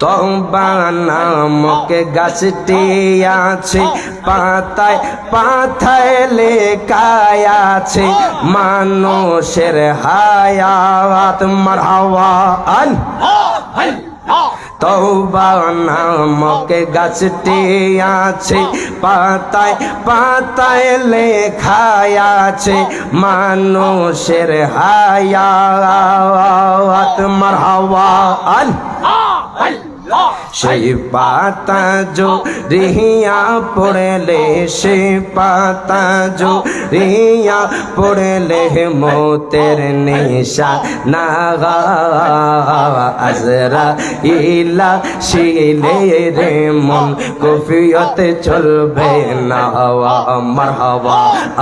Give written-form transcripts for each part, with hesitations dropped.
তওবা নামক গাছটি আছে, পাতায় পাতায় লেখা আছে মানুষের হায়াত। মারহাবা তওবা নামক গাছটি আছে, পাতায় পাতায় লেখা আছে মানুষের হায়াত। মারহাবা সেই পাতা জড়িয়া পড়লে, সে পাতা জড়িয়া পড়লে মৌতের নিশানা। আজরাইল আসিলে রে মন কফিয়ত চলবে না। মারহাবা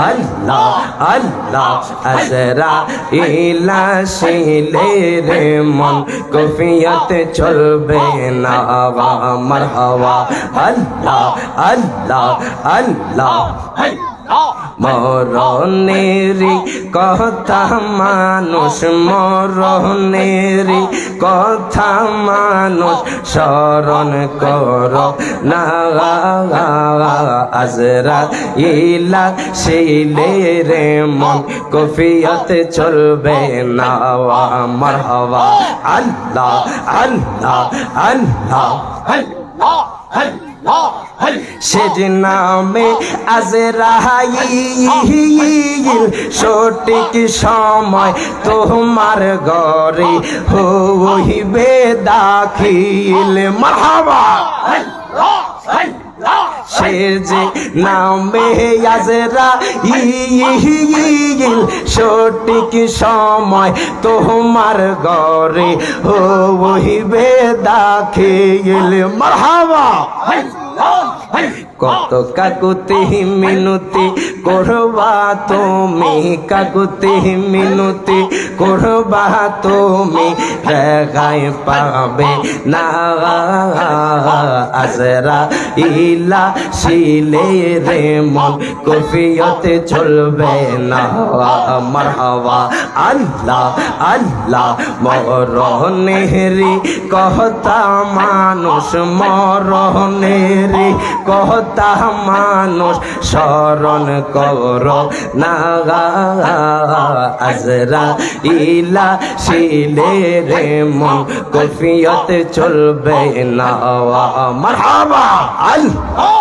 আল্লাহ আল্লাহ। আজরাইল আসিলে রে মন কফিয়ত চলবে না। মারহাবা আল্লাহ আল্লাহ আল্লাহ। মরণেরি কথা মানুষ, মরণেরি কথা মানুষ স্মরণ কর না। আজরাইল আসিলে রে মন কফিয়ত চলবে না। মারহাবা আল্লাহ আল্লাহ আল্লাহ। সেদিন নামে আজরাইল সঠিক সময় তোমার ঘরে হইবে দাখিল। মারহাবা সে যে নামে আজরাইল সঠিক সময় তোমার ঘরে হইবে দাখিল। মারহাবা কত কাকুতি মিনতি করবা তুমি, কাকুতি মিনতি করবা তুমি, রেহাই পাবে না। আজরাইল আসিলে রে মন কফিয়ত চলবে না। মারহাবা আল্লাহ আল্লাহ। মরণেরি কথা মানুষ, মরণেরি কথা মানুষ স্মরণ কর না। আজরাইল আসিলে রে মন কফিয়ত চলবে না। মারহাবা আল্লাহ।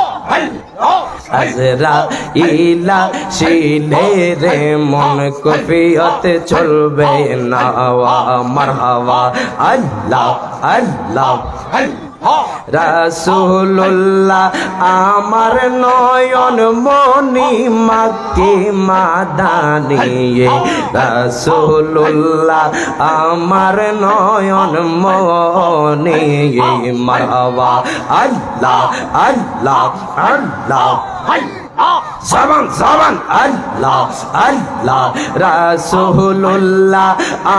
আজরাইল আসিলে রে মন কফিয়ত চলবে না। মারহাবা আল্লাহ আল্লাহ। রাসূলুল্লাহ আমার নয়ন মনি মাক্কি মাদানি। রাসূলুল্লাহ আমার নয়ন মনি। মারহাবা আল্লাহ আল্লাহ আল্লাহ। জবান জবান আল্লাহ আল্লাহ। রাসূলুল্লাহ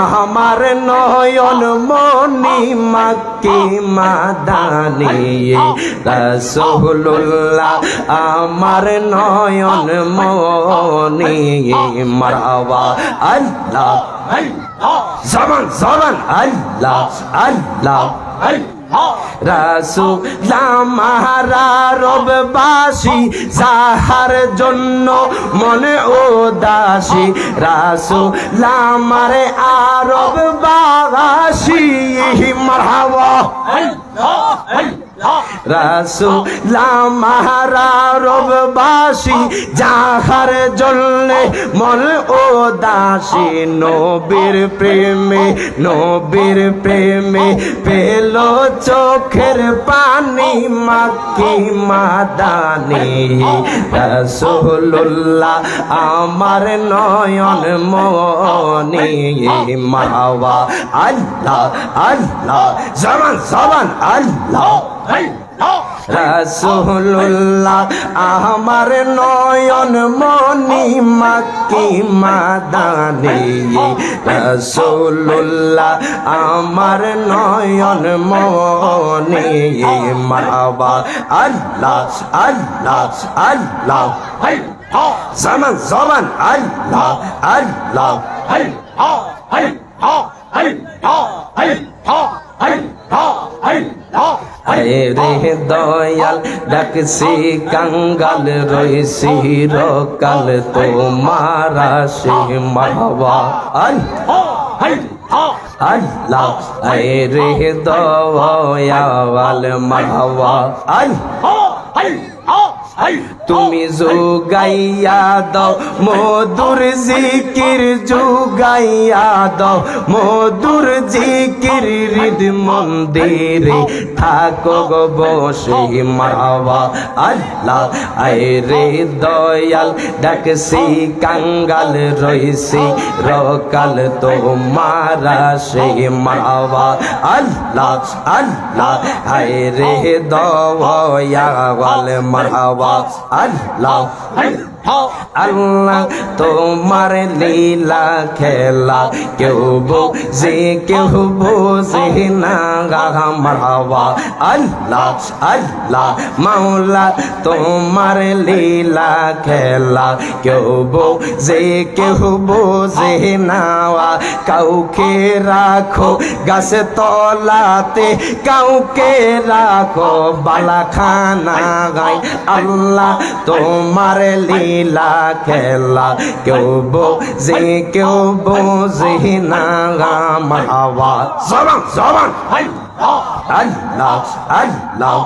আমার নয়ন মনি মাক্কি মাদানি। রাসূলুল্লাহ আমার নয়ন মনি। মারহাবা আল্লাহ জবান জবান আল্লাহ আল্লাহ। রাসূল আমার রববাসী, যাহার জন্য মনে উদাসী। রাসূল আমার আরববাসী। মারহাবা রাসূল আমার রববাসী, যাহার জন্য মন উদাসী। নবীর প্রেমে নবীর প্রেমে পেল চোখের পানি মাক্কি মাদানি। রাসূলুল্লাহ আমার নয়ন মনি। মারহাবা আল্লাহ আল্লাহ। জবান জবান আল্লাহ। রাসূলুল্লাহ আমার নয়ন মনি মাক্কি মাদানি। রাসূলুল্লাহ আমার নয়ন মনি। মারহাবা আল্লাহ আল্লাহ আল্লাহ। জবান জবান আল্লাহ আল্লাহ। রে দয়াল ডাকছি কাঙ্গাল রইছি রকাল তোমার আসে মারহাবা আল্লাহ রে দয়াল মারহাবা তুমি যোগাইয়া দাও মধুর জিকির যোগাইয়া দাও মধুর জিকির হৃদ মন্দিরে থাকো গো বসে মারহাবা আল্লাহ রে দয়াল ডাকছি কাঙ্গাল রইছি রকাল তোমার আসে মারহাবা আল্লাহ আল্লাহ রে দয়াল মারহাবা আল্লাহ আল্লাহ তোমার লীলা খেলা কেউ বোঝে কেউ বোঝে না মারহাবা আল্লাহ আল্লাহ মাওলা তোমার লীলা খেলা কেউ বোঝে কেউ বোঝে না কাউকে রাখো গাছে তলাতে কাউকে রাখো বালাখানা গায় আল্লাহ তোমার লীলা খেলা কেউ বোঝে না মারহাবা জবান জবান আল্লাহ আল্লাহ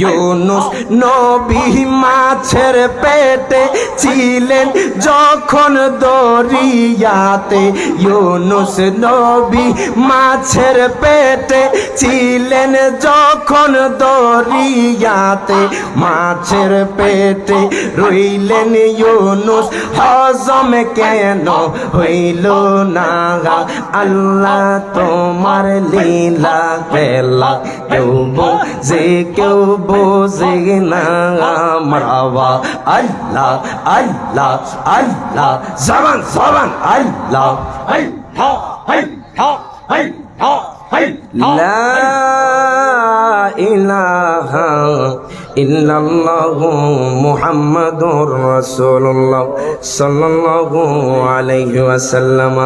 ইউনুস নবী মাছের পেটে ছিলেন যখন দরিয়াতে ইউনুস নবী মাছের পেটে ছিলেন যখন দরিয়াতে মাছের পেটে রইলেন ইউনুস হজম কেন হইল না আল্লাহ তোমার লীলা খেলা কেউ বোঝে না মারহাবা আল্লাহ আল্লাহ আল্লাহ জবান জবান আল্লাহ লা ইলাহা ইল্লাল্লাহু মুহাম্মাদুর রাসূলুল্লাহ সাল্লাল্লাহু আলাইহি ওয়াসাল্লাম।